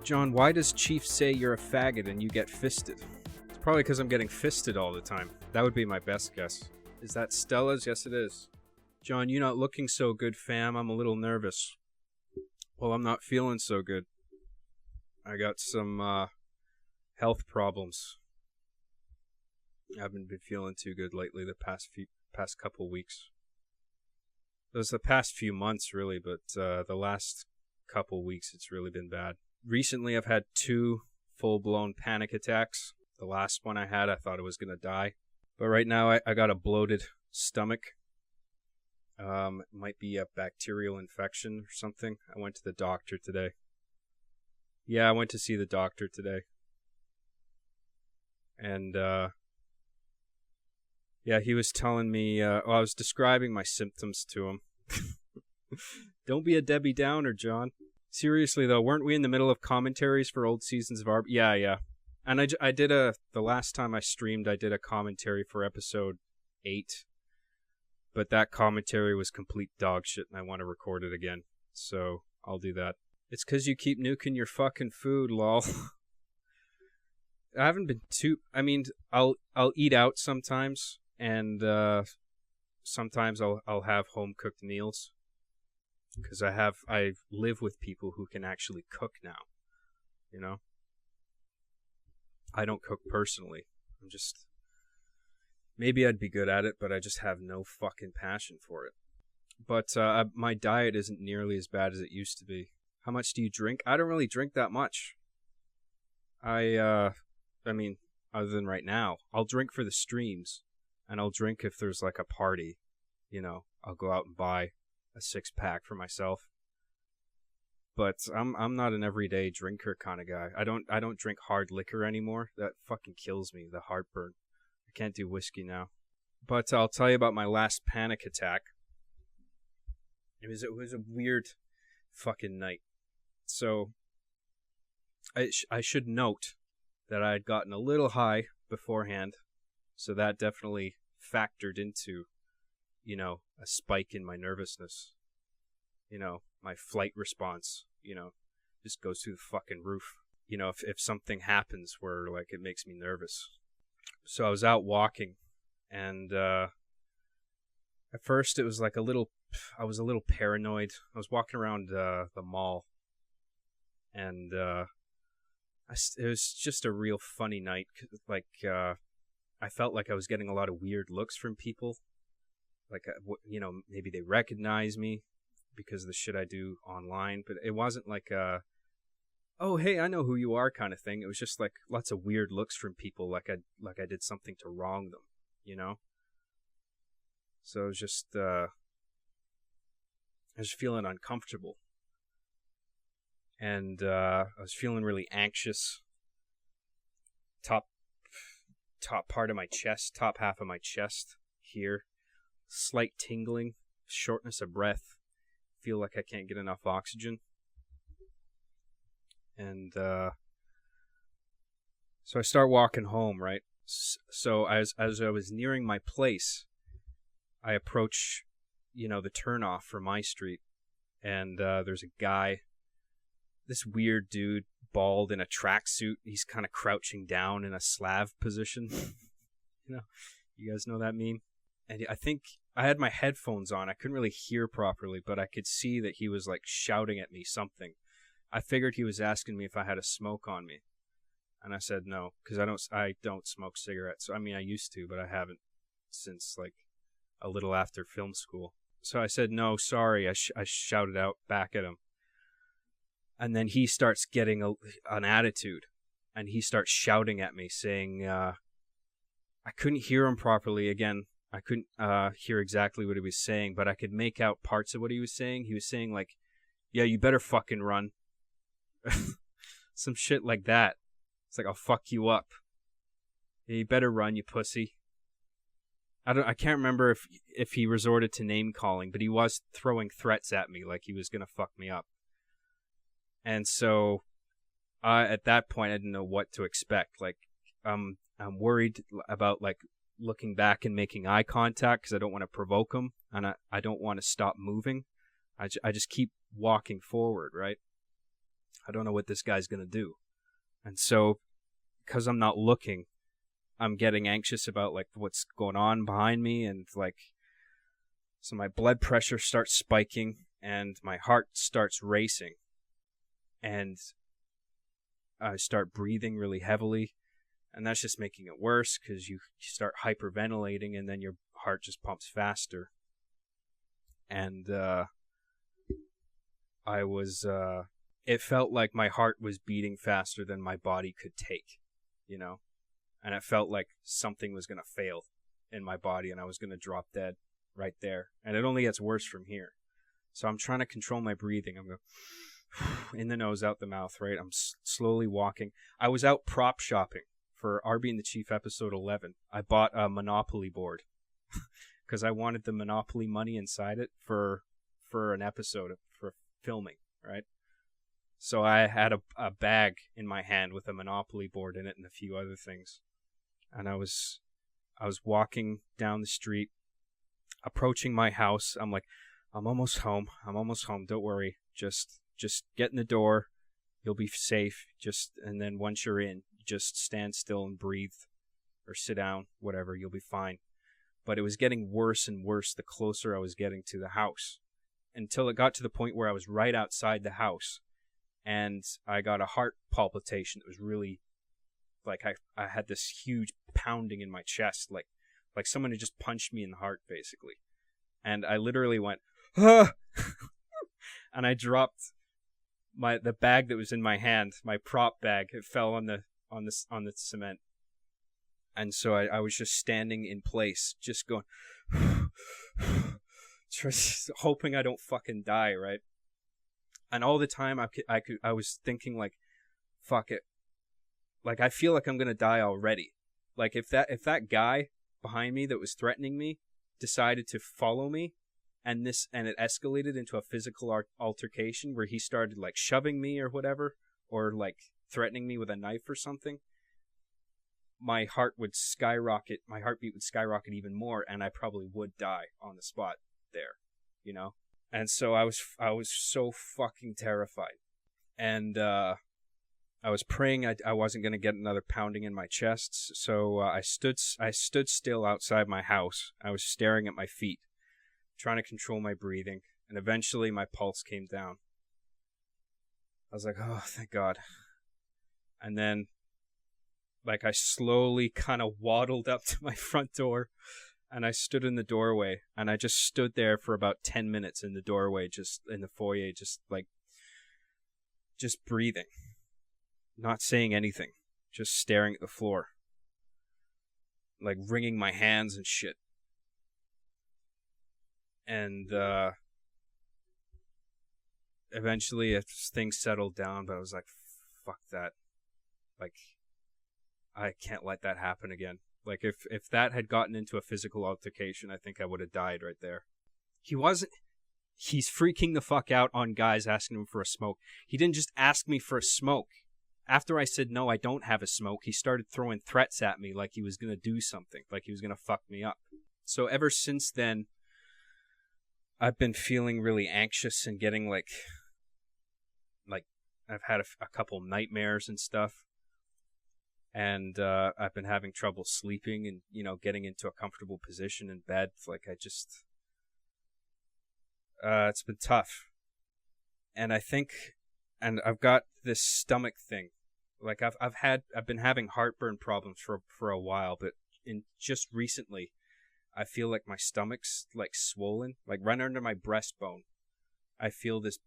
John, why does Chief say you're a faggot and you get fisted? It's probably because I'm getting fisted all the time. That would be my best guess. Is that Stella's? Yes, it is. John, you not looking so good, fam. I'm a little nervous. Well, I'm not feeling so good. I got some health problems. I haven't been feeling too good lately the past couple weeks. It was the past few months, really, but the last couple weeks it's really been bad. Recently, I've had 2 full-blown panic attacks. The last one I had, I thought I was going to die. But right now, I got a bloated stomach. It might be a bacterial infection or something. I went to the doctor today. Yeah, I went to see the doctor today. And, yeah, he was telling me, I was describing my symptoms to him. Don't be a Debbie Downer, John. Seriously, though, weren't we in the middle of commentaries for old seasons of Yeah. And I did the last time I streamed, I did a commentary for episode 8. But that commentary was complete dog shit, and I want to record it again. So, I'll do that. It's 'cause you keep nuking your fucking food, lol. I haven't been I mean, I'll eat out sometimes, and sometimes I'll have home-cooked meals. Because I live with people who can actually cook now, you know? I don't cook personally. Maybe I'd be good at it, but I just have no fucking passion for it. But my diet isn't nearly as bad as it used to be. How much do you drink? I don't really drink that much. I mean, other than right now, I'll drink for the streams, and I'll drink if there's like a party, you know, I'll go out and buy a 6-pack for myself. But I'm not an everyday drinker kind of guy. I don't drink hard liquor anymore. That fucking kills me, the heartburn. I can't do whiskey now. But I'll tell you about my last panic attack. It was a weird fucking night. So I should note that I had gotten a little high beforehand, so that definitely factored into, you know, a spike in my nervousness. You know, my flight response, you know, just goes through the fucking roof. You know, if something happens where, like, it makes me nervous. So I was out walking, and at first it was like I was a little paranoid. I was walking around the mall, and it was just a real funny night. Like, I felt like I was getting a lot of weird looks from people. Like, you know, maybe they recognize me because of the shit I do online. But it wasn't like oh, hey, I know who you are kind of thing. It was just like lots of weird looks from people, like I did something to wrong them, you know? So it was just, I was feeling uncomfortable. And I was feeling really anxious. Top part of my chest, top half of my chest here. Slight tingling, shortness of breath. Feel like I can't get enough oxygen. And so I start walking home, right? So as I was nearing my place, I approach, you know, the turnoff for my street. And there's a guy, this weird dude, bald in a tracksuit. He's kind of crouching down in a Slav position. You know, you guys know that meme? And I think I had my headphones on. I couldn't really hear properly, but I could see that he was like shouting at me something. I figured he was asking me if I had a smoke on me. And I said no, because I don't smoke cigarettes. So, I mean, I used to, but I haven't since like a little after film school. So I said, no, sorry. I shouted out back at him. And then he starts getting an attitude. And he starts shouting at me, saying, I couldn't hear him properly again. I couldn't hear exactly what he was saying, but I could make out parts of what he was saying. He was saying, like, yeah, you better fucking run. Some shit like that. It's like, I'll fuck you up. Yeah, you better run, you pussy. I can't remember if he resorted to name calling, but he was throwing threats at me like he was gonna fuck me up. And so at that point I didn't know what to expect. Like, I'm worried about like looking back and making eye contact because I don't want to provoke him, and I don't want to stop moving. I just keep walking forward, right? I don't know what this guy's going to do. And so, because I'm not looking, I'm getting anxious about, like, what's going on behind me, and, like, so my blood pressure starts spiking, and my heart starts racing, and I start breathing really heavily, and that's just making it worse, because you start hyperventilating, and then your heart just pumps faster. And, it felt like my heart was beating faster than my body could take, you know? And it felt like something was going to fail in my body and I was going to drop dead right there. And it only gets worse from here. So I'm trying to control my breathing. I'm going in the nose, out the mouth, right? I'm slowly walking. I was out prop shopping for R Being the Chief episode 11. I bought a Monopoly board because I wanted the Monopoly money inside it for an episode, for filming, right? So I had a bag in my hand with a Monopoly board in it and a few other things. And I was walking down the street, approaching my house. I'm like, I'm almost home. Don't worry. Just get in the door. You'll be safe. And then once you're in, just stand still and breathe or sit down, whatever. You'll be fine. But it was getting worse and worse the closer I was getting to the house, until it got to the point where I was right outside the house. And I got a heart palpitation that was really, like, I had this huge pounding in my chest, like someone had just punched me in the heart, basically. And I literally went, ah! And I dropped the bag that was in my hand, my prop bag. It fell on the cement. And so I was just standing in place, just going, just hoping I don't fucking die, right? And all the time I was thinking, like, fuck it. Like, I feel like I'm going to die already. Like, if that guy behind me that was threatening me decided to follow me, and it escalated into a physical altercation where he started, like, shoving me or whatever, or, like, threatening me with a knife or something, my heartbeat would skyrocket even more, and I probably would die on the spot there, you know? And so I was so fucking terrified. And I was praying I wasn't going to get another pounding in my chest. So I stood still outside my house. I was staring at my feet, trying to control my breathing. And eventually my pulse came down. I was like, oh, thank God. And then, like, I slowly kind of waddled up to my front door. And I stood in the doorway, and I just stood there for about 10 minutes in the doorway, just in the foyer, just breathing, not saying anything, just staring at the floor, like wringing my hands and shit. And eventually things settled down, but I was like, fuck that. Like, I can't let that happen again. Like, if that had gotten into a physical altercation, I think I would have died right there. He's freaking the fuck out on guys asking him for a smoke. He didn't just ask me for a smoke. After I said, no, I don't have a smoke, he started throwing threats at me like he was going to do something, like he was going to fuck me up. So ever since then, I've been feeling really anxious and getting, like I've had a couple nightmares and stuff. And I've been having trouble sleeping and, you know, getting into a comfortable position in bed. Like, it's been tough. And I think, and I've got this stomach thing. Like, I've been having heartburn problems for a while, but just recently, I feel like my stomach's, like, swollen, like right under my breastbone. I feel this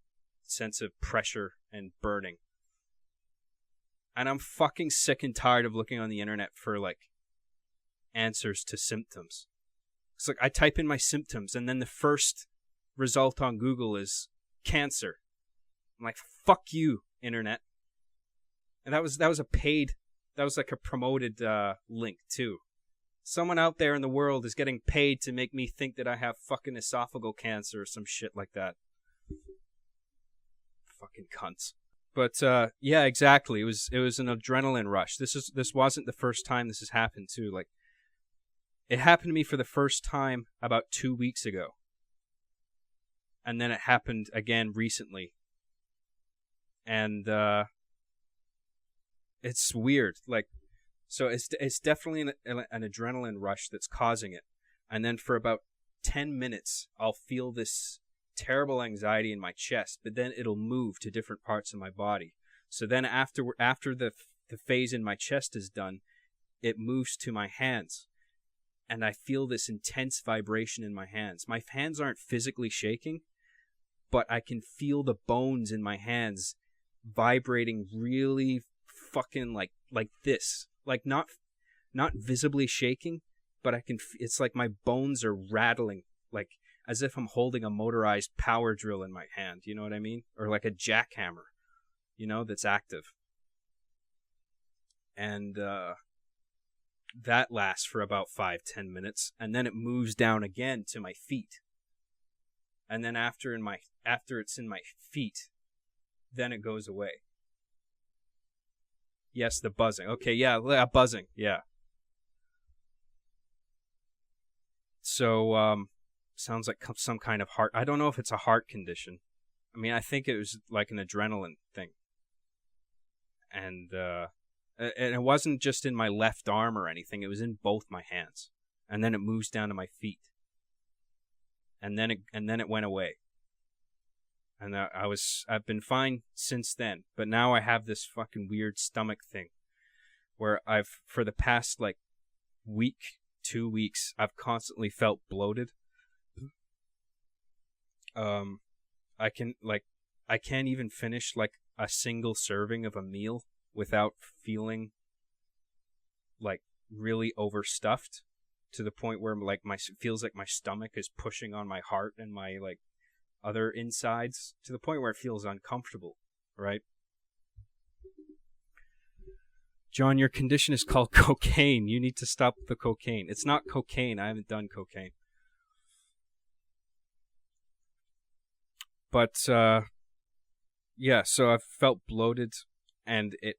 sense of pressure and burning. And I'm fucking sick and tired of looking on the internet for, like, answers to symptoms. It's like I type in my symptoms, and then the first result on Google is cancer. I'm like, fuck you, internet. And that was like a promoted link too. Someone out there in the world is getting paid to make me think that I have fucking esophageal cancer or some shit like that. Fucking cunts. But yeah, exactly. It was an adrenaline rush. This wasn't the first time this has happened too. Like, it happened to me for the first time about 2 weeks ago. And then it happened again recently. And it's weird. Like, so it's definitely an adrenaline rush that's causing it. And then for about 10 minutes, I'll feel this terrible anxiety in my chest, but then it'll move to different parts of my body. So then after the phase in my chest is done, it moves to my hands. And I feel this intense vibration in my hands. My hands aren't physically shaking, but I can feel the bones in my hands vibrating really fucking like this. Like not visibly shaking, but it's like my bones are rattling, like as if I'm holding a motorized power drill in my hand, you know what I mean? Or like a jackhammer, that's active. And that lasts for about 5-10 minutes, and then it moves down again to my feet. And then after it's in my feet, then it goes away. Yes, the buzzing. Okay, yeah, buzzing. Yeah. So, sounds like some kind of heart. I don't know if it's a heart condition. I mean, I think it was like an adrenaline thing. And it wasn't just in my left arm or anything. It was in both my hands. And then it moves down to my feet. And then it went away. And I've been fine since then. But now I have this fucking weird stomach thing where for the past like week, 2 weeks, I've constantly felt bloated. I can't even finish like a single serving of a meal without feeling like really overstuffed, to the point where like feels like my stomach is pushing on my heart and my like other insides, to the point where it feels uncomfortable, right? John, your condition is called cocaine. You need to stop the cocaine. It's not cocaine. I haven't done cocaine. But, yeah, so I've felt bloated, and it,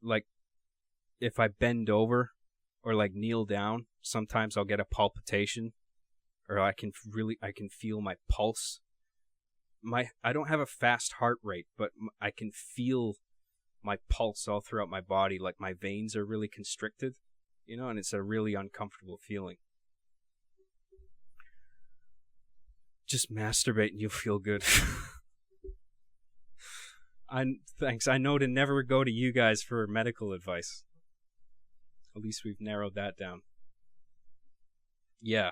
like, if I bend over or, like, kneel down, sometimes I'll get a palpitation, or I can feel my pulse. I don't have a fast heart rate, but I can feel my pulse all throughout my body, like my veins are really constricted, and it's a really uncomfortable feeling. Just masturbate and you'll feel good. Thanks. I know to never go to you guys for medical advice. At least we've narrowed that down. Yeah.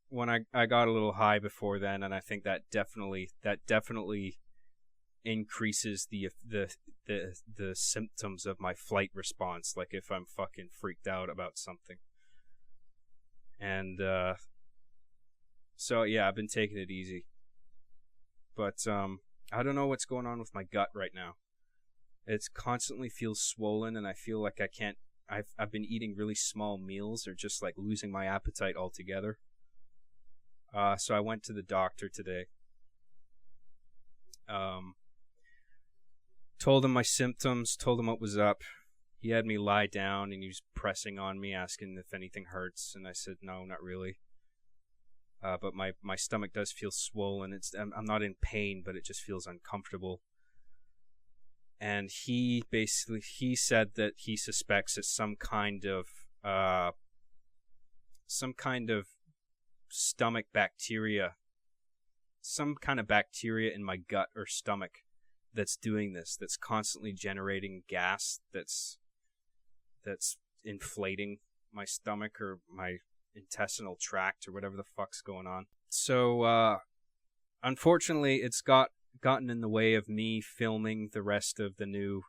When I got a little high before then, and I think that definitely increases the symptoms of my flight response, like if I'm fucking freaked out about something. And so yeah, I've been taking it easy. But I don't know what's going on with my gut right now. It constantly feels swollen, and I feel like I can't. I've been eating really small meals, or just like losing my appetite altogether. So I went to the doctor today. Told him my symptoms, told him what was up. He had me lie down, and he was pressing on me, asking if anything hurts, and I said no, not really. But my stomach does feel swollen. I'm not in pain, but it just feels uncomfortable. And he said that he suspects it's some kind of stomach bacteria, some kind of bacteria in my gut or stomach that's doing this, that's constantly generating gas, that's inflating my stomach or my intestinal tract or whatever the fuck's going on. So unfortunately it's gotten in the way of me filming the rest of the new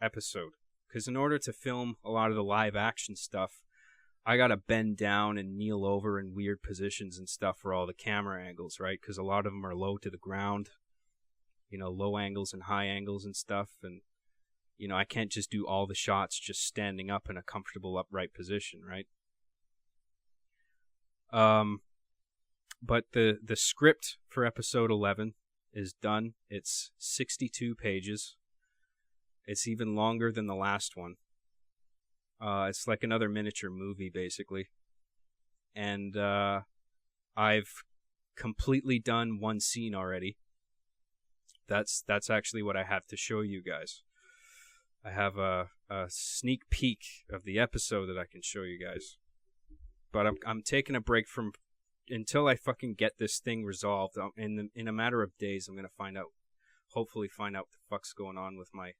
episode, because in order to film a lot of the live action stuff, I gotta bend down and kneel over in weird positions and stuff for all the camera angles, right? Because a lot of them are low to the ground, low angles and high angles and stuff, and I can't just do all the shots just standing up in a comfortable upright position, right? But the script for episode 11 is done. It's 62 pages. It's even longer than the last one. It's like another miniature movie, basically. And I've completely done one scene already. that's actually what I have to show you guys. I have a sneak peek of the episode that I can show you guys. But I'm taking a break from until I fucking get this thing resolved. In a matter of days, I'm gonna hopefully find out what the fuck's going on with my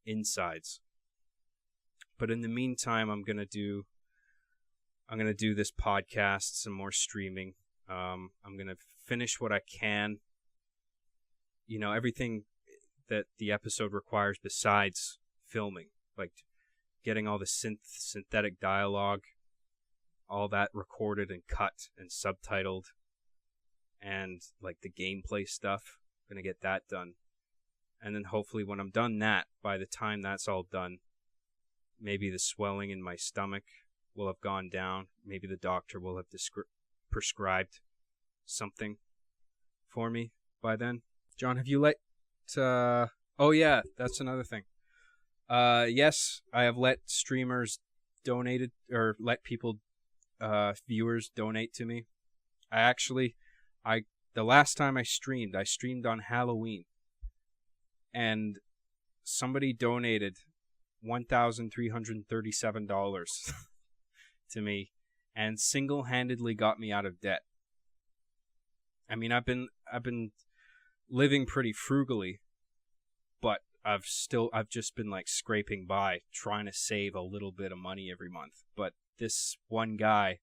insides. But in the meantime, I'm gonna do this podcast, some more streaming. I'm gonna finish what I can. You know, everything that the episode requires besides filming, like getting all the synthetic dialogue, all that recorded and cut and subtitled, and like the gameplay stuff. I'm gonna get that done. And then hopefully when I'm done that, by the time that's all done, maybe the swelling in my stomach will have gone down. Maybe the doctor will have prescribed something for me by then. John, have you let... oh yeah, that's another thing. Yes, I have let streamers donated, or let people, viewers donate to me. The last time I streamed on Halloween. And somebody donated $1,337 to me and single-handedly got me out of debt. I mean, I've been living pretty frugally, but I've just been like scraping by, trying to save a little bit of money every month. But this one guy,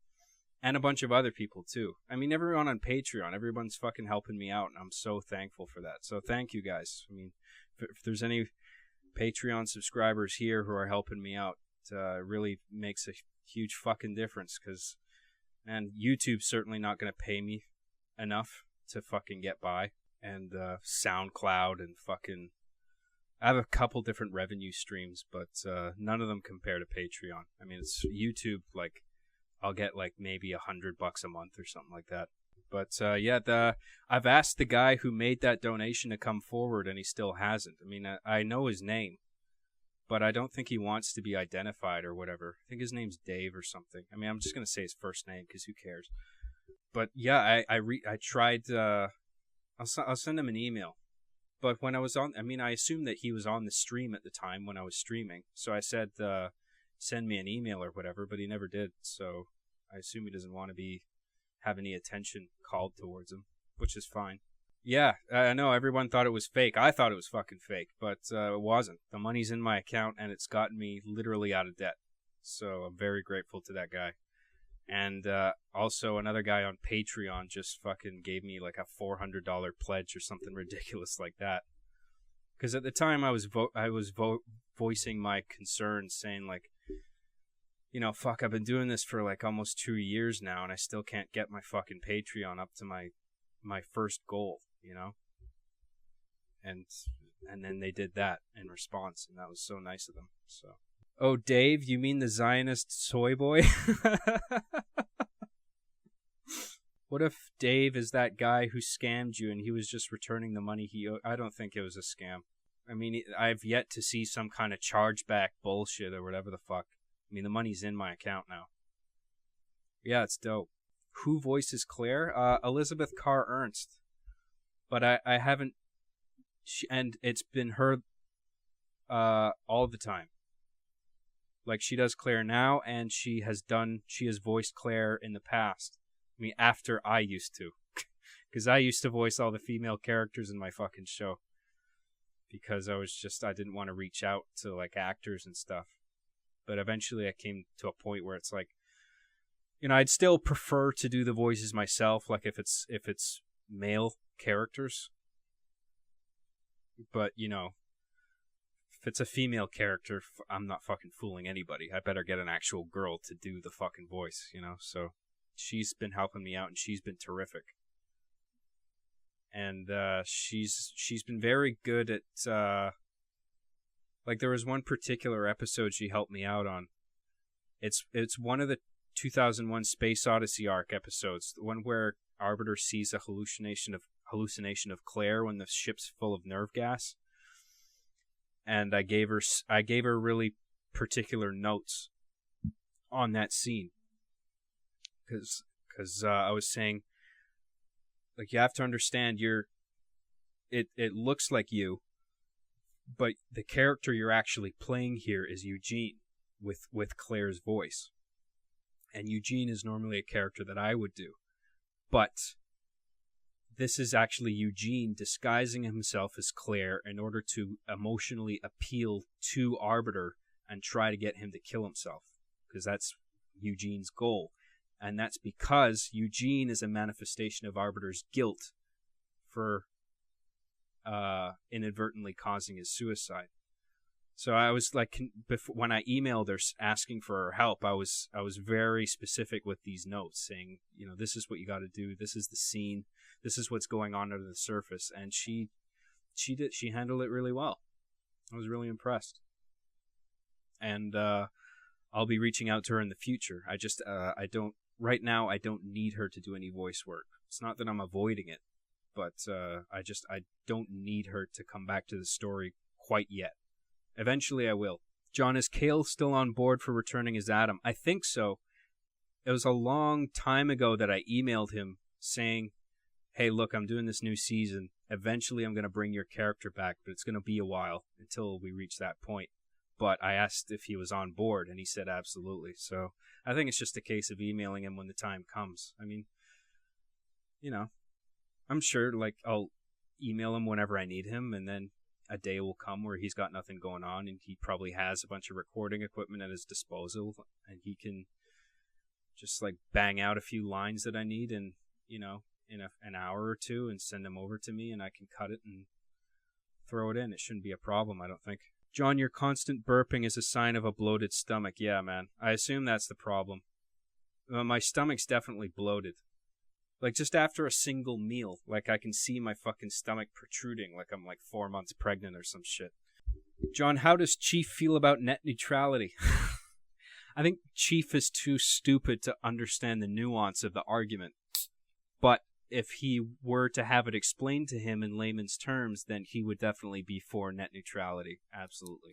and a bunch of other people too. I mean, everyone on Patreon, everyone's fucking helping me out, and I'm so thankful for that. So thank you guys. I mean, if there's any Patreon subscribers here who are helping me out, it really makes a huge fucking difference, because, man, YouTube's certainly not going to pay me enough to fucking get by. And SoundCloud and fucking... I have a couple different revenue streams, but none of them compare to Patreon. I mean, it's YouTube, like, I'll get like maybe $100 a month or something like that. But I've asked the guy who made that donation to come forward, and he still hasn't. I mean, I know his name, but I don't think he wants to be identified or whatever. I think his name's Dave or something. I mean, I'm just gonna say his first name because who cares? But yeah, I tried. I'll send him an email. But when I was on, I mean, I assumed that he was on the stream at the time when I was streaming. So I said, send me an email or whatever, but he never did. So I assume he doesn't want to have any attention called towards him, which is fine. Yeah, I know everyone thought it was fake. I thought it was fucking fake, but it wasn't. The money's in my account, and it's gotten me literally out of debt. So I'm very grateful to that guy. And also another guy on Patreon just fucking gave me like a $400 pledge or something ridiculous like that. Because at the time I was voicing my concerns, saying like, you know, fuck, I've been doing this for like almost 2 years now, and I still can't get my fucking Patreon up to my first goal, you know? And then they did that in response, and that was so nice of them. So, oh, Dave, you mean the Zionist soy boy? What if Dave is that guy who scammed you and he was just returning the money he owed? I don't think it was a scam. I mean, I've yet to see some kind of chargeback bullshit or whatever the fuck. I mean, the money's in my account now. Yeah, it's dope. Who voices Claire? Elizabeth Carr Ernst. But I haven't... and it's been her all the time. Like, she does Claire now, and she has voiced Claire in the past. I mean, after I used to. Because I used to voice all the female characters in my fucking show. Because I didn't want to reach out to, like, actors and stuff. But eventually I came to a point where it's like, you know, I'd still prefer to do the voices myself, like if it's male characters. But, you know, if it's a female character, I'm not fucking fooling anybody. I better get an actual girl to do the fucking voice, you know? So she's been helping me out, and she's been terrific. And she's been very good at... like, there was one particular episode she helped me out on. It's one of the 2001 Space Odyssey arc episodes, the one where Arbiter sees a hallucination of Claire when the ship's full of nerve gas. And I gave her really particular notes on that scene, because I was saying, like, you have to understand, it looks like you, but the character you're actually playing here is Eugene with Claire's voice. And Eugene is normally a character that I would do. But this is actually Eugene disguising himself as Claire in order to emotionally appeal to Arbiter and try to get him to kill himself. Because that's Eugene's goal. And that's because Eugene is a manifestation of Arbiter's guilt for inadvertently causing his suicide. So I was like, when I emailed her asking for her help, I was very specific with these notes, saying, this is what you got to do. This is the scene. This is what's going on under the surface. And she handled it really well. I was really impressed. And I'll be reaching out to her in the future. Right now I don't need her to do any voice work. It's not that I'm avoiding it, but I don't need her to come back to the story quite yet. Eventually I will. John, is Cale still on board for returning as Adam? I think so. It was a long time ago that I emailed him saying, hey, look, I'm doing this new season. Eventually I'm going to bring your character back, but it's going to be a while until we reach that point. But I asked if he was on board, and he said absolutely. So I think it's just a case of emailing him when the time comes. I mean, I'm sure, I'll email him whenever I need him, and then a day will come where he's got nothing going on, and he probably has a bunch of recording equipment at his disposal, and he can just, bang out a few lines that I need in an hour or two and send them over to me, and I can cut it and throw it in. It shouldn't be a problem, I don't think. John, your constant burping is a sign of a bloated stomach. Yeah, man. I assume that's the problem. My stomach's definitely bloated. Just after a single meal, I can see my fucking stomach protruding like I'm 4 months pregnant or some shit. John, how does Chief feel about net neutrality? I think Chief is too stupid to understand the nuance of the argument. But if he were to have it explained to him in layman's terms, then he would definitely be for net neutrality. Absolutely.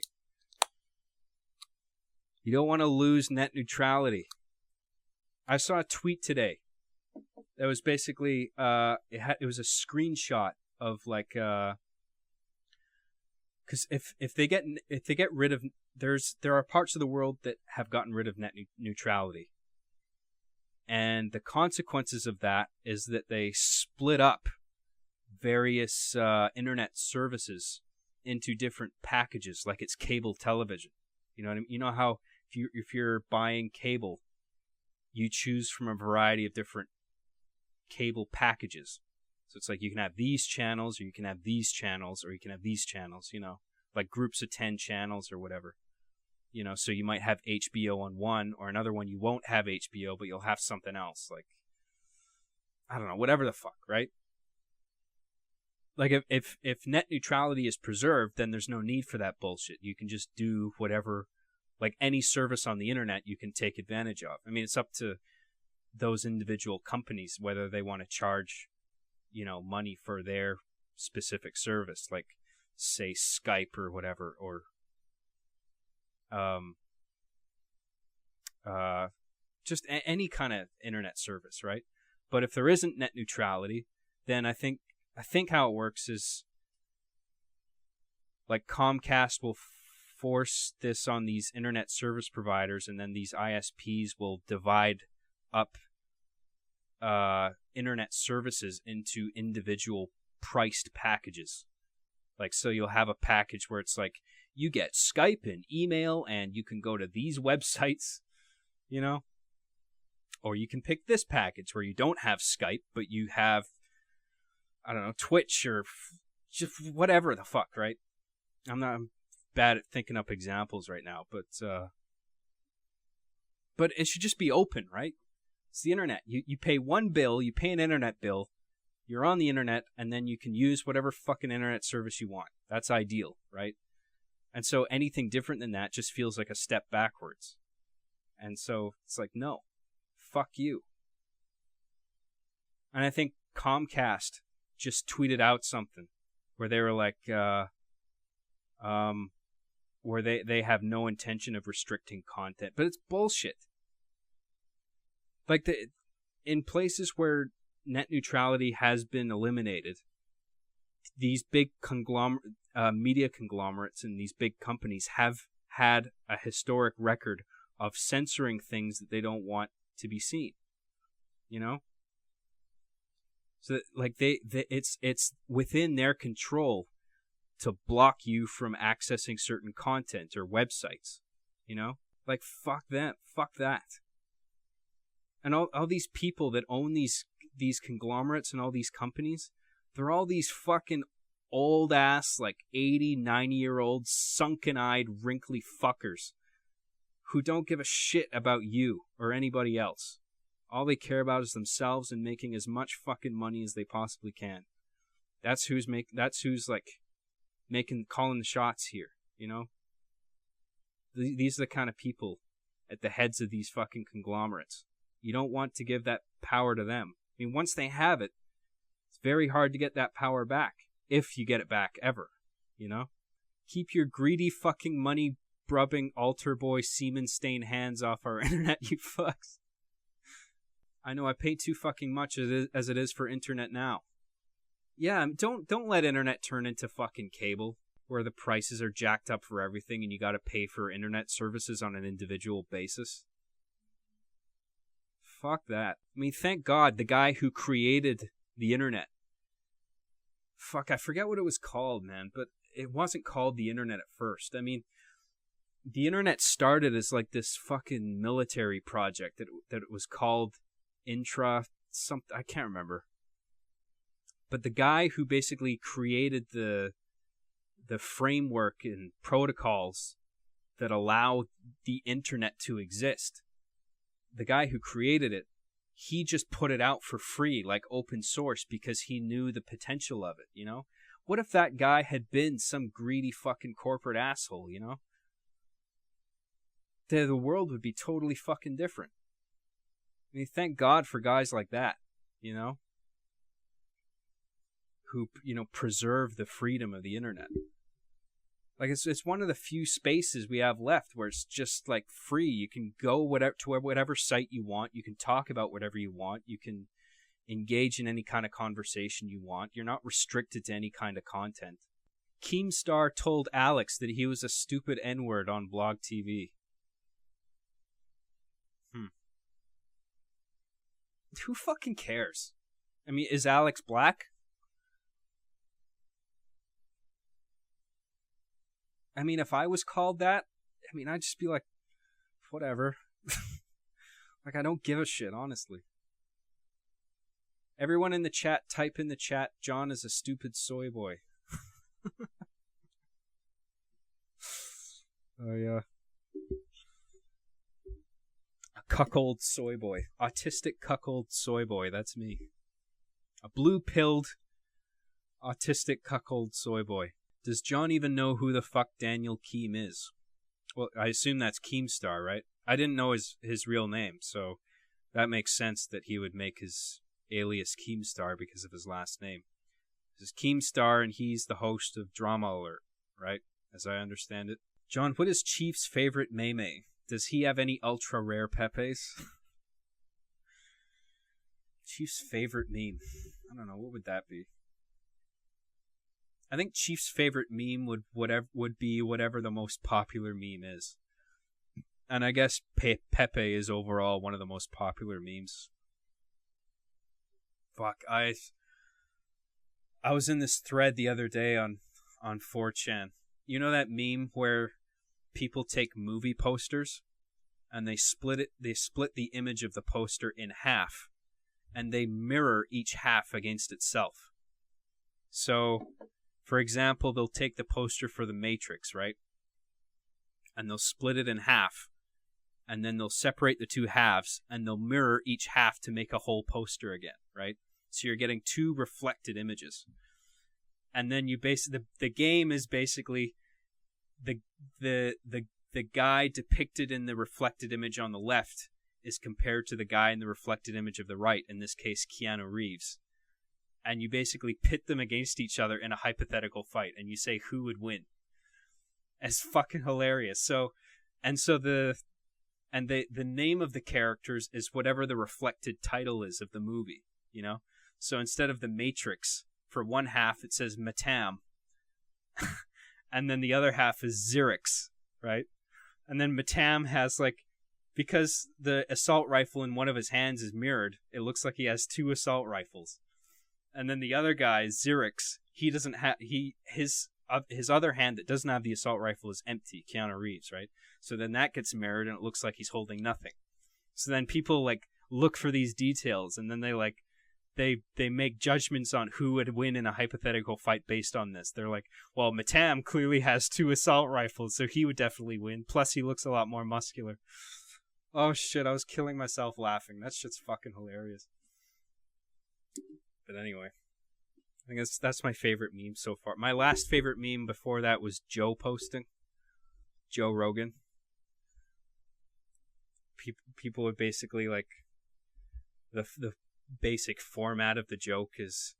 You don't want to lose net neutrality. I saw a tweet today. That was basically it was a screenshot of because if they get rid of there are parts of the world that have gotten rid of net neutrality, and the consequences of that is that they split up various internet services into different packages, like it's cable television. You know what I mean? You know how if you're buying cable, you choose from a variety of different cable packages. So it's you can have these channels, or you can have these channels, or you can have these channels, groups of 10 channels or whatever. So you might have HBO on one, or another one you won't have HBO, but you'll have something else. I don't know, whatever the fuck, right? If net neutrality is preserved, then there's no need for that bullshit. You can just do whatever, any service on the internet you can take advantage of. I mean, it's up to those individual companies whether they want to charge money for their specific service, say Skype or whatever, or just any kind of internet service, right? But if there isn't net neutrality, then I think how it works is Comcast will force this on these internet service providers, and then these ISPs will divide up internet services into individual priced packages. So you'll have a package where it's you get Skype and email, and you can go to these websites, or you can pick this package where you don't have Skype, but you have, I don't know, Twitch or just whatever the fuck, right? I'm bad at thinking up examples right now, but it should just be open, right? It's the internet. You pay one bill, you pay an internet bill, you're on the internet, and then you can use whatever fucking internet service you want. That's ideal, right? And so anything different than that just feels like a step backwards. And so it's no, fuck you. And I think Comcast just tweeted out something where they were where they have no intention of restricting content, but it's bullshit. In places where net neutrality has been eliminated, these big media conglomerates and these big companies have had a historic record of censoring things that they don't want to be seen. You know? So like it's within their control to block you from accessing certain content or websites. You know? Like fuck them. Fuck that. And all these people that own these conglomerates and all these companies, they're all these fucking old ass, like 80, 90-year-old, sunken-eyed, wrinkly fuckers who don't give a shit about you or anybody else. All they care about is themselves and making as much fucking money as they possibly can. That's who's calling the shots here, you know? These are the kind of people at the heads of these fucking conglomerates. You don't want to give that power to them. I mean, once they have it, it's very hard to get that power back. If you get it back ever, you know? Keep your greedy fucking money brubbing altar boy semen stained hands off our internet, you fucks. I know I pay too fucking much as it is for internet now. Yeah, don't let internet turn into fucking cable, where the prices are jacked up for everything and you gotta pay for internet services on an individual basis. Fuck that. I mean, thank God the guy who created the internet, fuck, I forget what it was called, man, but it wasn't called the internet at first. I mean, the internet started as like this fucking military project that it was called something, I can't remember. But the guy who basically created the framework and protocols that allow the internet to exist, the guy who created it, he just put it out for free, like open source, because he knew the potential of it, you know? What if that guy had been some greedy fucking corporate asshole, you know? The world would be totally fucking different. I mean, thank God for guys like that, you know? Who, you know, preserve the freedom of the internet. Like, it's one of the few spaces we have left where it's just, like, free. You can go to whatever site you want. You can talk about whatever you want. You can engage in any kind of conversation you want. You're not restricted to any kind of content. Keemstar told Alex that he was a stupid N-word on Blog TV. Who fucking cares? I mean, is Alex black? I mean, if I was called that, I mean, I'd just be like, whatever. Like, I don't give a shit, honestly. Everyone in the chat, type in the chat, John is a stupid soy boy. Oh, yeah. A cuckold soy boy. Autistic cuckold soy boy, that's me. A blue-pilled, autistic cuckold soy boy. Does John even know who the fuck Daniel Keem is? Well, I assume that's Keemstar, right? I didn't know his real name, so that makes sense that he would make his alias Keemstar because of his last name. This is Keemstar, and he's the host of Drama Alert, right? As I understand it. John, what is Chief's favorite meme? Does he have any ultra rare Pepes? Chief's favorite meme. I don't know, what would that be? I think Chief's favorite meme would be whatever the most popular meme is. And I guess Pepe is overall one of the most popular memes. Fuck, I was in this thread the other day on 4chan. You know that meme where people take movie posters and they split the image of the poster in half and they mirror each half against itself. So, for example, they'll take the poster for The Matrix, right? And they'll split it in half. And then they'll separate the two halves. And they'll mirror each half to make a whole poster again, right? So you're getting two reflected images. And then the game is basically the guy depicted in the reflected image on the left is compared to the guy in the reflected image of the right, in this case, Keanu Reeves. And you basically pit them against each other in a hypothetical fight, and you say who would win. It's fucking hilarious. The name of the characters is whatever the reflected title is of the movie, you know? So instead of The Matrix, for one half it says Matam, and then the other half is Xerix, right? And then Matam has like, because the assault rifle in one of his hands is mirrored, it looks like he has two assault rifles. And then the other guy, Xerix, he doesn't have his other hand that doesn't have the assault rifle is empty. Keanu Reeves, right? So then that gets mirrored, and it looks like he's holding nothing. So then people like look for these details, and then they make judgments on who would win in a hypothetical fight based on this. They're like, well, Matam clearly has two assault rifles, so he would definitely win. Plus, he looks a lot more muscular. Oh shit! I was killing myself laughing. That shit's fucking hilarious. But anyway, I think that's my favorite meme so far. My last favorite meme before that was Joe posting. Joe Rogan. People would basically like the basic format of the joke is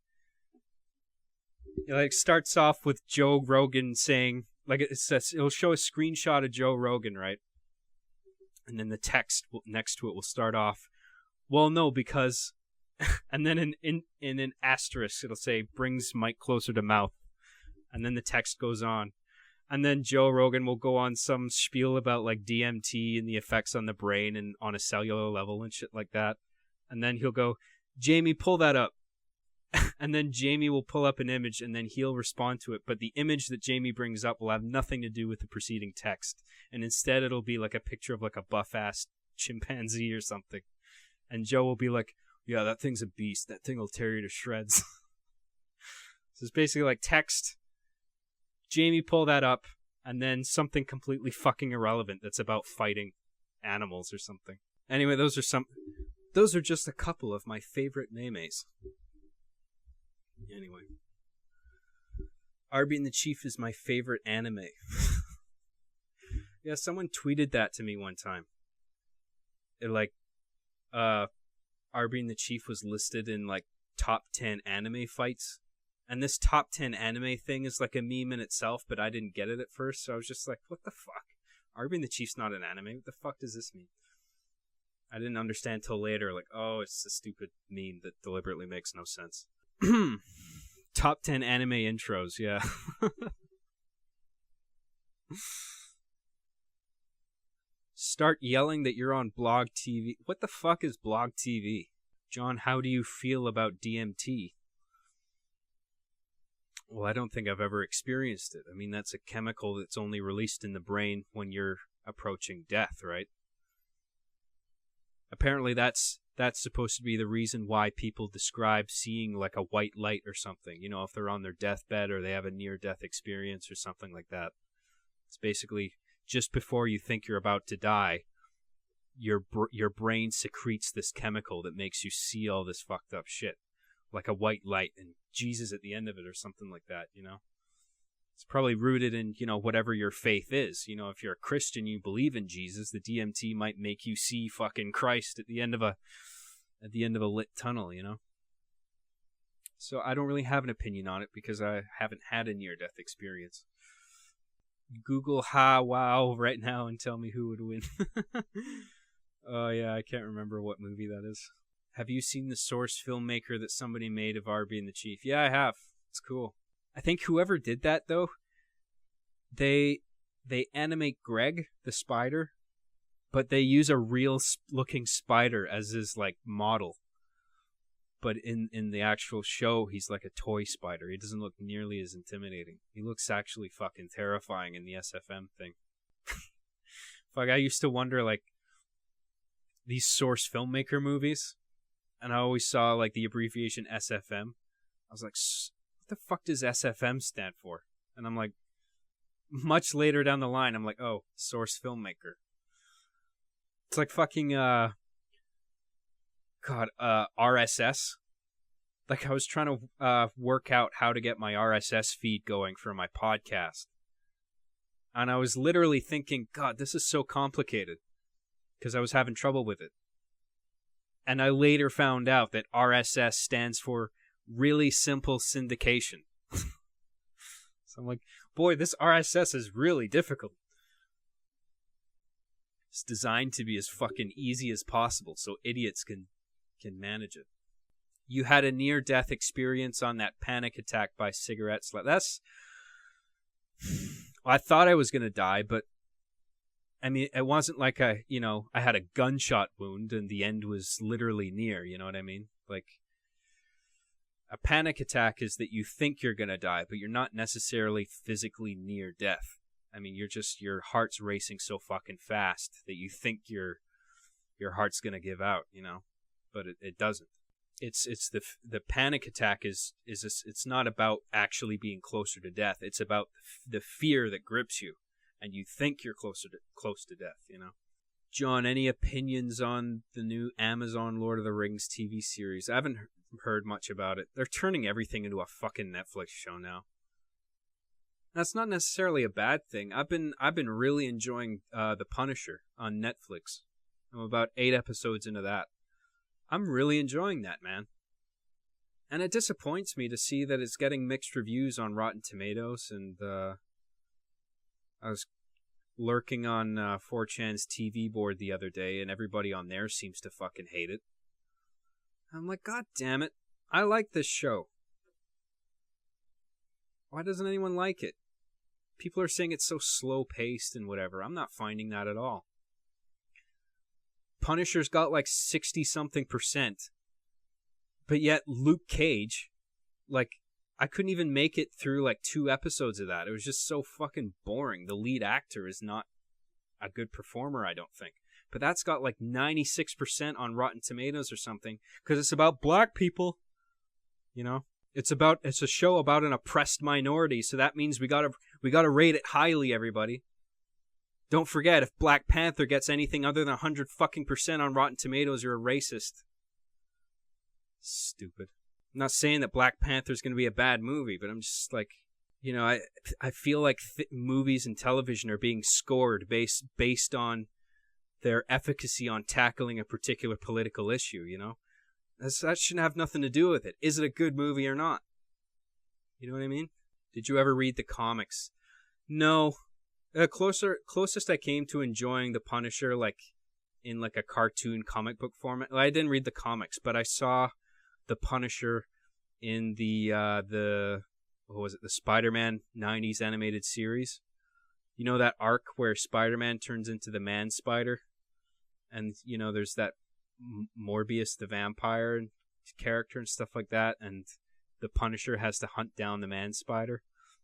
it like starts off with Joe Rogan saying, like, it says, it'll show a screenshot of Joe Rogan, right? And then the text next to it will start off, well, no, because and then in an asterisk it'll say brings mic closer to mouth, and then the text goes on, and then Joe Rogan will go on some spiel about like DMT and the effects on the brain and on a cellular level and shit like that, and then he'll go, Jamie, pull that up. And then Jamie will pull up an image, and then he'll respond to it, but the image that Jamie brings up will have nothing to do with the preceding text, and instead it'll be like a picture of like a buff-ass chimpanzee or something, and Joe will be like, yeah, that thing's a beast, that thing will tear you to shreds. So it's basically like text, Jamie, pull that up, and then something completely fucking irrelevant that's about fighting animals or something. Anyway, those are just a couple of my favorite memes. Anyway, Arby and the Chief is my favorite anime. Yeah, someone tweeted that to me one time. It like, Arby and the Chief was listed in like top 10 anime fights, and this top 10 anime thing is like a meme in itself, but I didn't get it at first, so I was just like, what the fuck? Arby and the Chief's not an anime. What the fuck does this mean? I didn't understand till later, like, oh, it's a stupid meme that deliberately makes no sense. Top 10 anime intros, yeah. Start yelling that you're on Blog TV. What the fuck is Blog TV? John, how do you feel about DMT? Well, I don't think I've ever experienced it. I mean, that's a chemical that's only released in the brain when you're approaching death, right? Apparently that's supposed to be the reason why people describe seeing like a white light or something, you know, if they're on their deathbed or they have a near-death experience or something like that. It's basically just before you think you're about to die, your brain secretes this chemical that makes you see all this fucked up shit, like a white light and Jesus at the end of it or something like that, you know? It's probably rooted in, you know, whatever your faith is. You know, if you're a Christian, you believe in Jesus, the DMT might make you see fucking Christ at the end of a lit tunnel, you know? So I don't really have an opinion on it because I haven't had a near-death experience. Google wow right now and tell me who would win. Oh yeah, I can't remember what movie that is. Have you seen the Source filmmaker that somebody made of Arby and the Chief? Yeah, I have. It's cool. I think whoever did that, though, they animate Greg, the spider, but they use a real-looking spider as his, like, model. But in the actual show, he's like a toy spider. He doesn't look nearly as intimidating. He looks actually fucking terrifying in the SFM thing. Fuck, I used to wonder, like, these Source filmmaker movies, and I always saw, like, the abbreviation SFM. I was like, what the fuck does SFM stand for? And I'm like, much later down the line, I'm like, oh, Source filmmaker. It's like fucking, RSS. Like, I was trying to work out how to get my RSS feed going for my podcast. And I was literally thinking, God, this is so complicated. Because I was having trouble with it. And I later found out that RSS stands for really simple syndication. So I'm like, boy, this RSS is really difficult. It's designed to be as fucking easy as possible so idiots can manage it. You had a near-death experience on that panic attack by cigarette slut. That's... I thought I was going to die, but I mean, it wasn't like I had a gunshot wound and the end was literally near, you know what I mean? Like, a panic attack is that you think you're going to die, but you're not necessarily physically near death. I mean, your heart's racing so fucking fast that you think your heart's going to give out, you know? But it doesn't. It's the panic attack is it's not about actually being closer to death. It's about the fear that grips you, and you think you're close to death. You know, John, any opinions on the new Amazon Lord of the Rings TV series? I haven't heard much about it. They're turning everything into a fucking Netflix show now. That's not necessarily a bad thing. I've been really enjoying The Punisher on Netflix. I'm about 8 episodes into that. I'm really enjoying that, man. And it disappoints me to see that it's getting mixed reviews on Rotten Tomatoes, and I was lurking on 4chan's TV board the other day, and everybody on there seems to fucking hate it. I'm like, God damn it. I like this show. Why doesn't anyone like it? People are saying it's so slow-paced and whatever. I'm not finding that at all. Punisher's got like 60-something%. But yet Luke Cage, like, I couldn't even make it through like 2 episodes of that. It was just so fucking boring. The lead actor is not a good performer, I don't think. But that's got like 96% on Rotten Tomatoes or something, because it's about black people. You know? It's a show about an oppressed minority, so that means we gotta rate it highly, everybody. Don't forget, if Black Panther gets anything other than 100% on Rotten Tomatoes, you're a racist. Stupid. I'm not saying that Black Panther's going to be a bad movie, but I'm just like, you know, I feel like movies and television are being scored based on their efficacy on tackling a particular political issue, you know? That shouldn't have nothing to do with it. Is it a good movie or not? You know what I mean? Did you ever read the comics? No. Closest I came to enjoying The Punisher, like, in like a cartoon comic book format. I didn't read the comics, but I saw The Punisher in the Spider-Man 90s animated series. You know that arc where Spider-Man turns into the Man-Spider? And, you know, there's that Morbius the vampire character and stuff like that, and the Punisher has to hunt down the Man-Spider.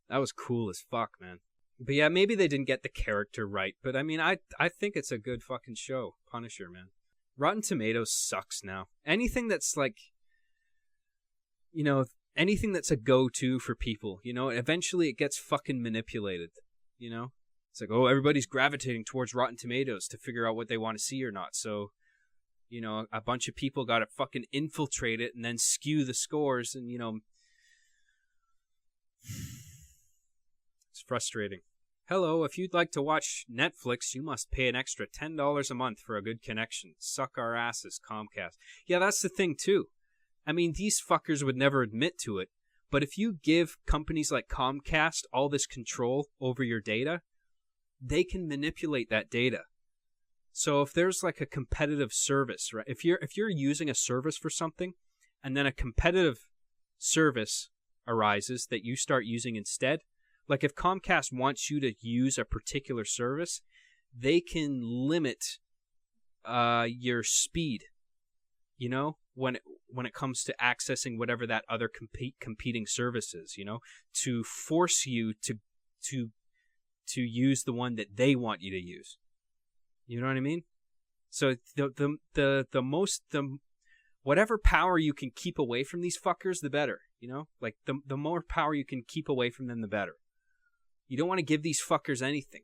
That was cool as fuck, man. But yeah, maybe they didn't get the character right, but I mean, I think it's a good fucking show, Punisher, man. Rotten Tomatoes sucks now. Anything that's like, you know, anything that's a go-to for people, you know, eventually it gets fucking manipulated, you know? It's like, oh, everybody's gravitating towards Rotten Tomatoes to figure out what they want to see or not, so, you know, a bunch of people got to fucking infiltrate it and then skew the scores, and, you know, it's frustrating. Hello, if you'd like to watch Netflix, you must pay an extra $10 a month for a good connection. Suck our asses, Comcast. Yeah, that's the thing, too. I mean, these fuckers would never admit to it, but if you give companies like Comcast all this control over your data, they can manipulate that data. So if there's like a competitive service, right? If you're using a service for something, and then a competitive service arises that you start using instead, like if Comcast wants you to use a particular service, they can limit your speed, you know, when it comes to accessing whatever that other competing service is, you know, to force you to use the one that they want you to use. You know what I mean? So whatever power you can keep away from these fuckers, the better, you know? Like the more power you can keep away from them, the better. You don't want to give these fuckers anything.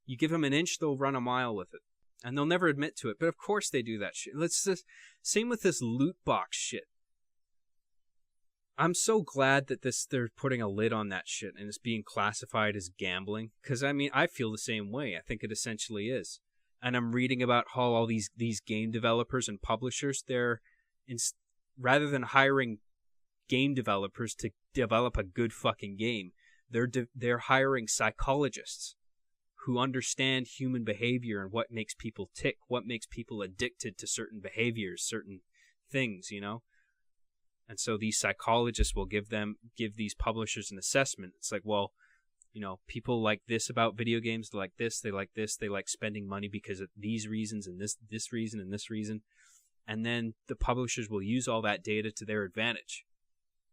You give them an inch, they'll run a mile with it. And they'll never admit to it. But of course they do that shit. Same with this loot box shit. I'm so glad that they're putting a lid on that shit and it's being classified as gambling. Because, I mean, I feel the same way. I think it essentially is. And I'm reading about how all these game developers and publishers, rather than hiring game developers to develop a good fucking game, they're hiring psychologists who understand human behavior and what makes people tick, what makes people addicted to certain behaviors, certain things, you know? And so these psychologists will give these publishers an assessment. It's like, well, people like this about video games, they like this, they like this, they like spending money because of these reasons and this reason and this reason. And then the publishers will use all that data to their advantage.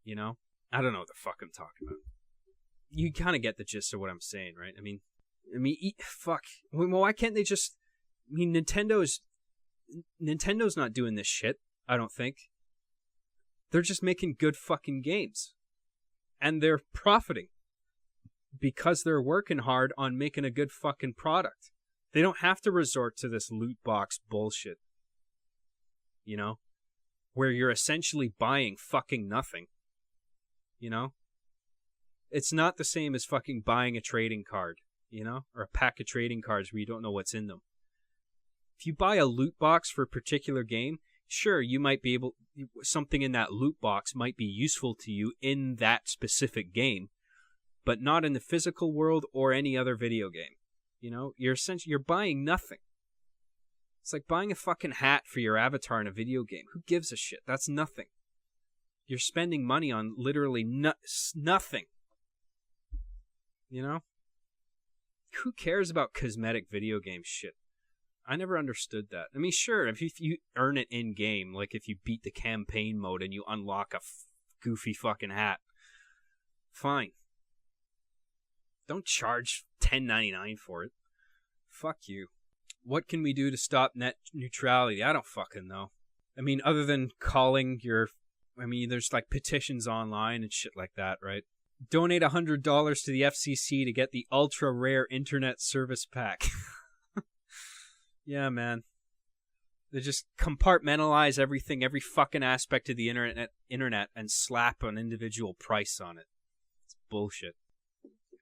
I don't know what the fuck I'm talking about. You kind of get the gist of what I'm saying, right? I mean, fuck. Well, why can't they just... Nintendo's not doing this shit, I don't think. They're just making good fucking games. And they're profiting. Because they're working hard on making a good fucking product. They don't have to resort to this loot box bullshit. Where you're essentially buying fucking nothing. It's not the same as fucking buying a trading card, or a pack of trading cards where you don't know what's in them. If you buy a loot box for a particular game, sure, you might be able... Something in that loot box might be useful to you in that specific game, but not in the physical world or any other video game. You're buying nothing. It's like buying a fucking hat for your avatar in a video game. Who gives a shit? That's nothing. You're spending money on literally nothing. Who cares about cosmetic video game shit? I never understood that. I mean, sure, if you earn it in-game, like if you beat the campaign mode and you unlock a goofy fucking hat, fine. Don't charge $10.99 for it. Fuck you. What can we do to stop net neutrality? I don't fucking know. I mean, other than calling your... there's like petitions online and shit like that, right? Donate $100 to the FCC to get the ultra rare internet service pack. Yeah, man. They just compartmentalize everything, every fucking aspect of the internet, and slap an individual price on it. It's bullshit.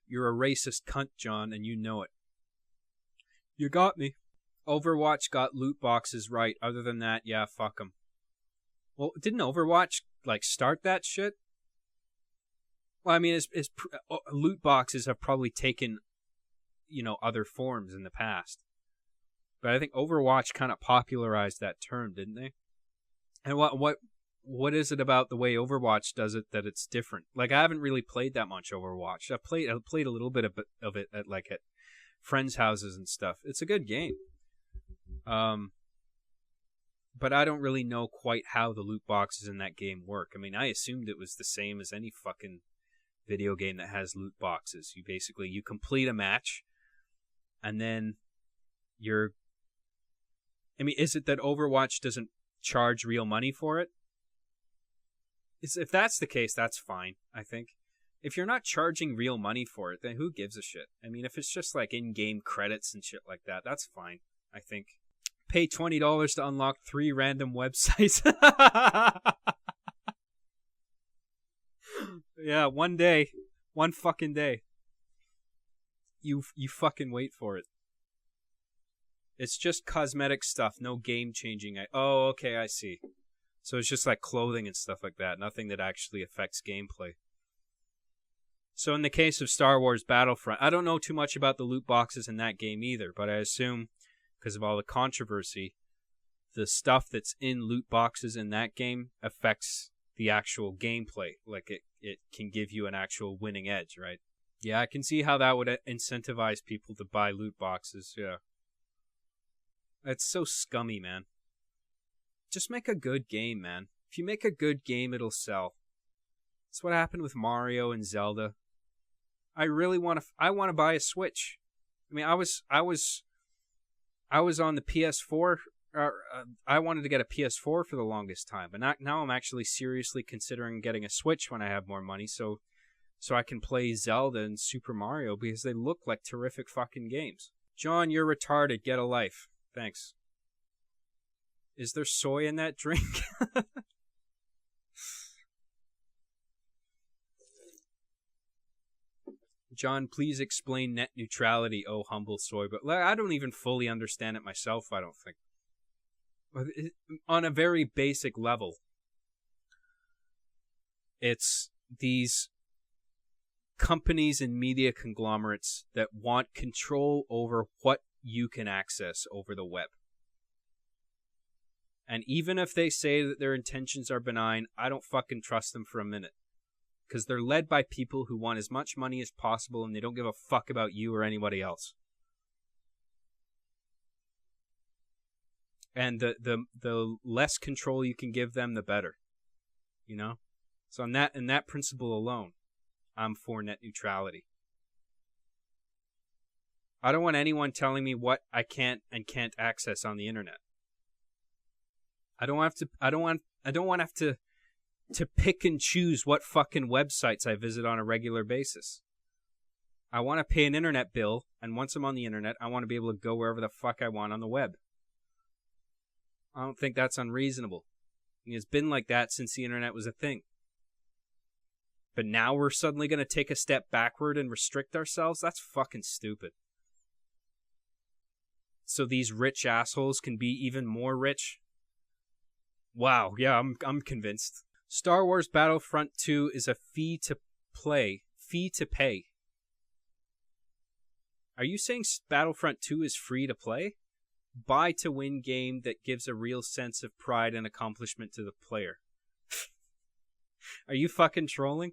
You're a racist cunt, John, and you know it. You got me. Overwatch got loot boxes right. Other than that, yeah, fuck them. Well, didn't Overwatch start that shit? Well, I mean, loot boxes have probably taken, other forms in the past. But I think Overwatch kind of popularized that term, didn't they? And what is it about the way Overwatch does it that it's different? Like, I haven't really played that much Overwatch. I played a little bit of it at friends' houses and stuff. It's a good game. But I don't really know quite how the loot boxes in that game work. I mean, I assumed it was the same as any fucking video game that has loot boxes. You complete a match, and then is it that Overwatch doesn't charge real money for it? If that's the case, that's fine, I think. If you're not charging real money for it, then who gives a shit? I mean, if it's just like in-game credits and shit like that, that's fine, I think. Pay $20 to unlock 3 random websites. Yeah, one fucking day. You fucking wait for it. It's just cosmetic stuff, no game-changing. Oh, okay, I see. So it's just like clothing and stuff like that, nothing that actually affects gameplay. So in the case of Star Wars Battlefront, I don't know too much about the loot boxes in that game either, but I assume, because of all the controversy, the stuff that's in loot boxes in that game affects the actual gameplay. Like, it can give you an actual winning edge, right? Yeah, I can see how that would incentivize people to buy loot boxes, yeah. It's so scummy, man. Just make a good game, man. If you make a good game, it'll sell. That's what happened with Mario and Zelda. I want to buy a Switch. I mean, I was on the PS4. I wanted to get a PS4 for the longest time, but now I'm actually seriously considering getting a Switch when I have more money, so I can play Zelda and Super Mario because they look like terrific fucking games. John, you're retarded. Get a life. Thanks. Is there soy in that drink? John, please explain net neutrality, oh humble soy. But I don't even fully understand it myself, I don't think. On a very basic level, it's these companies and media conglomerates that want control over what you can access over the web. And even if they say that their intentions are benign, I don't fucking trust them for a minute. Because they're led by people who want as much money as possible and they don't give a fuck about you or anybody else. And the less control you can give them, the better. You know? So in that principle alone, I'm for net neutrality. I don't want anyone telling me what I can't and can't access on the internet. I don't want to have to pick and choose what fucking websites I visit on a regular basis. I want to pay an internet bill, and once I'm on the internet, I want to be able to go wherever the fuck I want on the web. I don't think that's unreasonable. I mean, it's been like that since the internet was a thing. But now we're suddenly going to take a step backward and restrict ourselves? That's fucking stupid. So these rich assholes can be even more rich? Wow, yeah, I'm convinced. Star Wars Battlefront 2 is a fee to pay. Are you saying Battlefront 2 is free to play? Buy to win game that gives a real sense of pride and accomplishment to the player. Are you fucking trolling?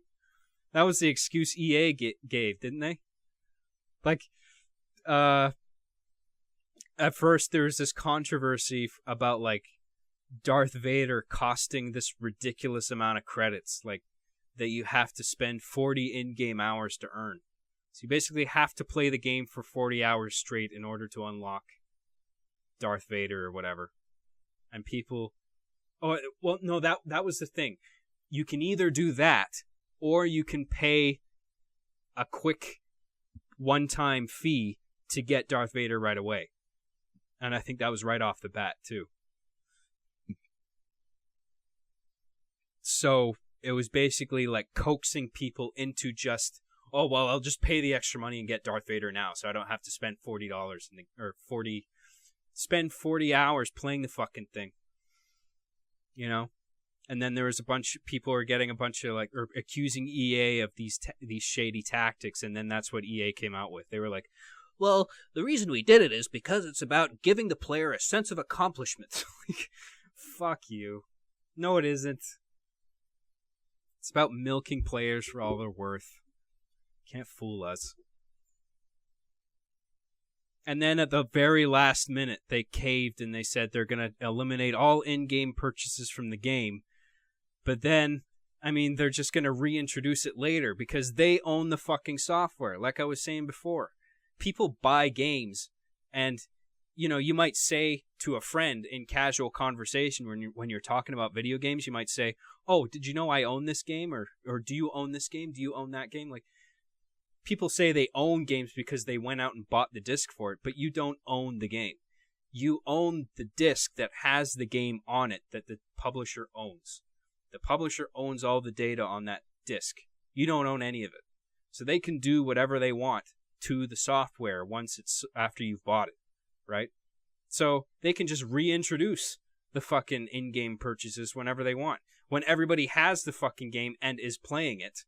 That was the excuse EA gave, didn't they? Like, at first there was this controversy about, like, Darth Vader costing this ridiculous amount of credits, like, that you have to spend 40 in-game hours to earn. So you basically have to play the game for 40 hours straight in order to unlock Darth Vader or whatever. And people... Oh, well, no, that was the thing. You can either do that, or you can pay a quick one-time fee to get Darth Vader right away. And I think that was right off the bat, too. So it was basically like coaxing people into just, oh, well, I'll just pay the extra money and get Darth Vader now, so I don't have to spend $40 spend 40 hours playing the fucking thing. You know? And then there was a bunch of people were getting a bunch of, like, or accusing EA of these shady tactics, and then that's what EA came out with. They were like, well, the reason we did it is because it's about giving the player a sense of accomplishment. Like, fuck you. No, it isn't. It's about milking players for all they're worth. Can't fool us. And then at the very last minute, they caved and they said they're going to eliminate all in-game purchases from the game. But then, I mean, they're just going to reintroduce it later because they own the fucking software. Like I was saying before, people buy games and, you know, you might say to a friend in casual conversation when you're talking about video games, you might say, oh, did you know I own this game? Or do you own this game? Do you own that game? Like, people say they own games because they went out and bought the disc for it, but you don't own the game. You own the disc that has the game on it that the publisher owns. The publisher owns all the data on that disc. You don't own any of it. So they can do whatever they want to the software once it's after you've bought it, right? So they can just reintroduce the fucking in-game purchases whenever they want. When everybody has the fucking game and is playing it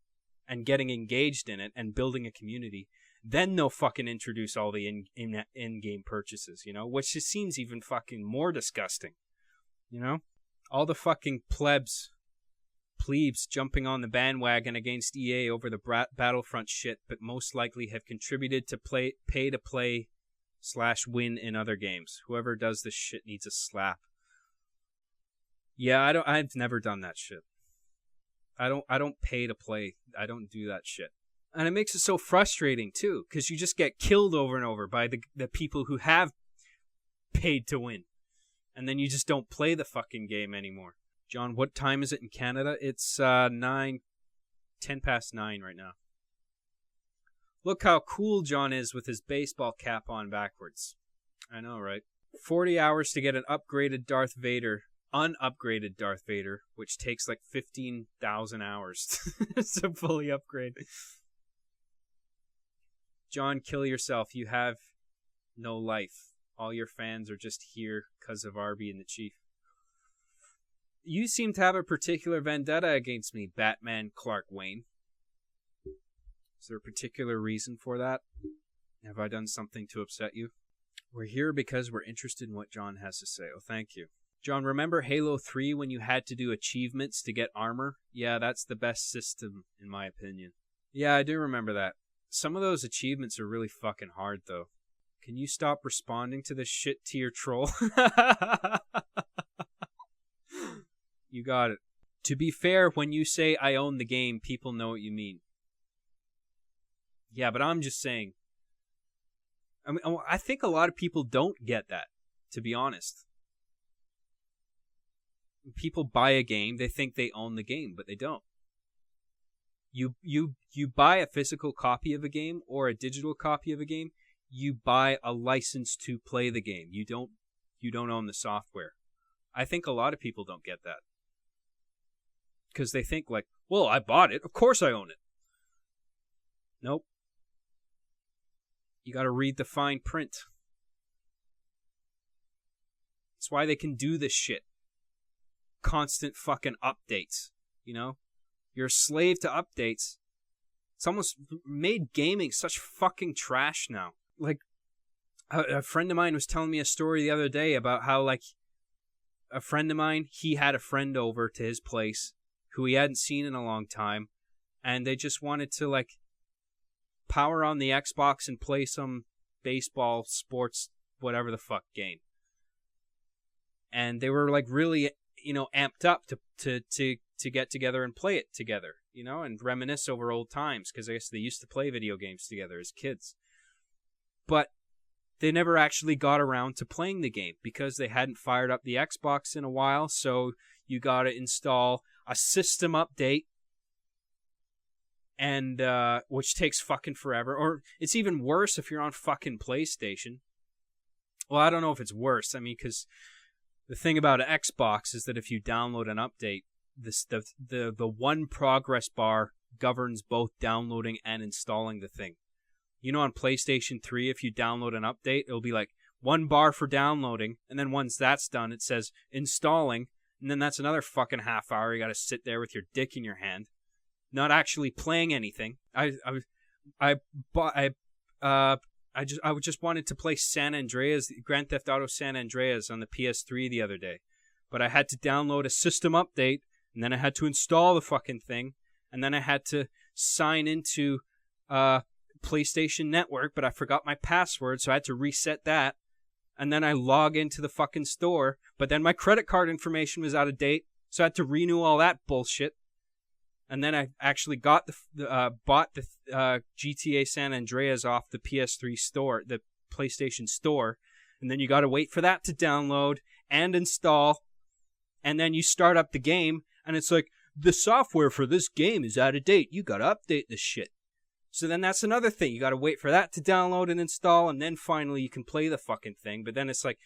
and getting engaged in it and building a community, then they'll fucking introduce all the in-game purchases, you know? Which just seems even fucking more disgusting, you know? All the fucking plebes jumping on the bandwagon against EA over the Battlefront shit, but most likely have contributed to pay-to-play /win in other games. Whoever does this shit needs a slap. Yeah, I've never done that shit. I don't pay to play. I don't do that shit. And it makes it so frustrating too, because you just get killed over and over by the people who have paid to win. And then you just don't play the fucking game anymore. John, what time is it in Canada? It's 10 past 9 right now. Look how cool John is with his baseball cap on backwards. I know, right? 40 hours to get an unupgraded Darth Vader, which takes like 15,000 hours to fully upgrade. John, kill yourself. You have no life. All your fans are just here because of Arby and the Chief. You seem to have a particular vendetta against me, Batman Clark Wayne. Is there a particular reason for that? Have I done something to upset you? We're here because we're interested in what John has to say. Oh, thank you. John, remember Halo 3 when you had to do achievements to get armor? Yeah, that's the best system, in my opinion. Yeah, I do remember that. Some of those achievements are really fucking hard, though. Can you stop responding to this shit tier troll? You got it. To be fair, when you say I own the game, people know what you mean. Yeah, but I'm just saying. I mean, I think a lot of people don't get that, to be honest. People buy a game, they think they own the game, but they don't. You buy a physical copy of a game or a digital copy of a game, you buy a license to play the game. You don't own the software. I think a lot of people don't get that. Because they think like, well, I bought it, of course I own it. Nope. You got to read the fine print. That's why they can do this shit. Constant fucking updates, you know? You're a slave to updates. It's almost made gaming such fucking trash now. Like, a friend of mine was telling me a story the other day about how, like, a friend of mine, he had a friend over to his place who he hadn't seen in a long time, and they just wanted to, like, power on the Xbox and play some baseball, sports, whatever the fuck game. And they were, like, really, you know, amped up to get together and play it together, you know, and reminisce over old times, because I guess they used to play video games together as kids. But they never actually got around to playing the game because they hadn't fired up the Xbox in a while, so you gotta install a system update, and which takes fucking forever. Or it's even worse if you're on fucking PlayStation. Well, I don't know if it's worse. I mean, because the thing about an Xbox is that if you download an update, the one progress bar governs both downloading and installing the thing. You know, on PlayStation 3, if you download an update, it'll be like one bar for downloading, and then once that's done, it says installing, and then that's another fucking half hour. You got to sit there with your dick in your hand, not actually playing anything. I just wanted to play San Andreas, Grand Theft Auto San Andreas on the PS3 the other day, but I had to download a system update, and then I had to install the fucking thing, and then I had to sign into PlayStation Network, but I forgot my password, so I had to reset that, and then I log into the fucking store, but then my credit card information was out of date, so I had to renew all that bullshit, and then I actually got bought the GTA San Andreas off the PS3 store, the PlayStation Store, and then you gotta wait for that to download and install, and then you start up the game, and it's like, the software for this game is out of date, you gotta update this shit. So then that's another thing. You got to wait for that to download and install, and then finally you can play the fucking thing. But then it's like,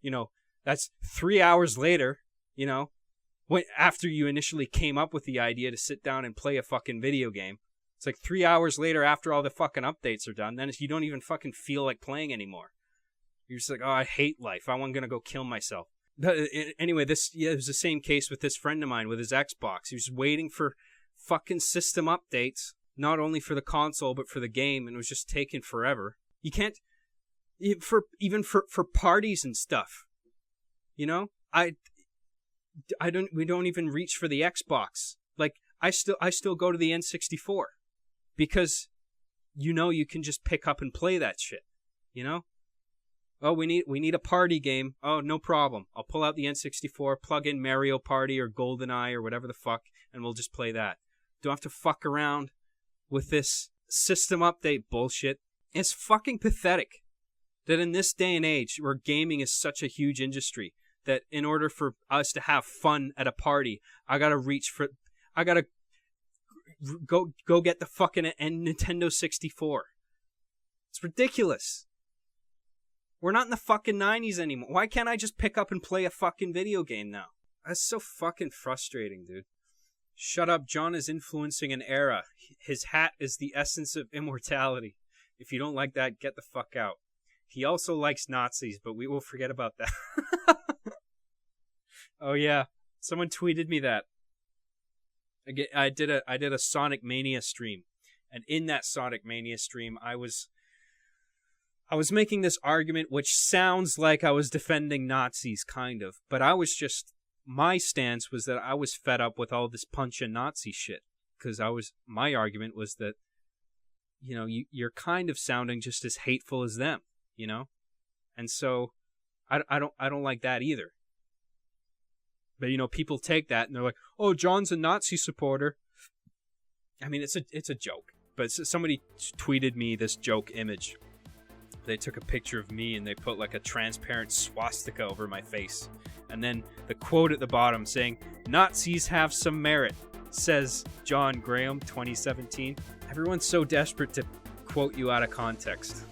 you know, that's 3 hours later, you know, after you initially came up with the idea to sit down and play a fucking video game. It's like 3 hours later after all the fucking updates are done, then you don't even fucking feel like playing anymore. You're just like, oh, I hate life. I'm going to go kill myself. But anyway, it was the same case with this friend of mine with his Xbox. He was waiting for fucking system updates. Not only for the console, but for the game, and it was just taking forever. You can't, even for parties and stuff, you know? We don't even reach for the Xbox. Like, I still go to the N64, because, you know, you can just pick up and play that shit, you know? Oh, we need a party game. Oh, no problem. I'll pull out the N64, plug in Mario Party or GoldenEye or whatever the fuck, and we'll just play that. Don't have to fuck around with this system update bullshit. It's fucking pathetic that in this day and age where gaming is such a huge industry, that in order for us to have fun at a party, I gotta go get the fucking Nintendo 64. It's ridiculous. We're not in the fucking 90s anymore. Why can't I just pick up and play a fucking video game now? That's so fucking frustrating, dude. Shut up, John is influencing an era. His hat is the essence of immortality. If you don't like that, get the fuck out. He also likes Nazis, but we will forget about that. Oh yeah, someone tweeted me that. I did a Sonic Mania stream, and in that Sonic Mania stream, I was I was making this argument which sounds like I was defending Nazis, kind of, but my stance was that I was fed up with all this punch and Nazi shit, because my argument was that, you know, you're kind of sounding just as hateful as them, you know, and so I don't like that either. But, you know, people take that and they're like, oh, John's a Nazi supporter. I mean, it's a joke. But somebody tweeted me this joke image. They took a picture of me and they put like a transparent swastika over my face. And then the quote at the bottom saying, Nazis have some merit, says John Graham, 2017. Everyone's so desperate to quote you out of context.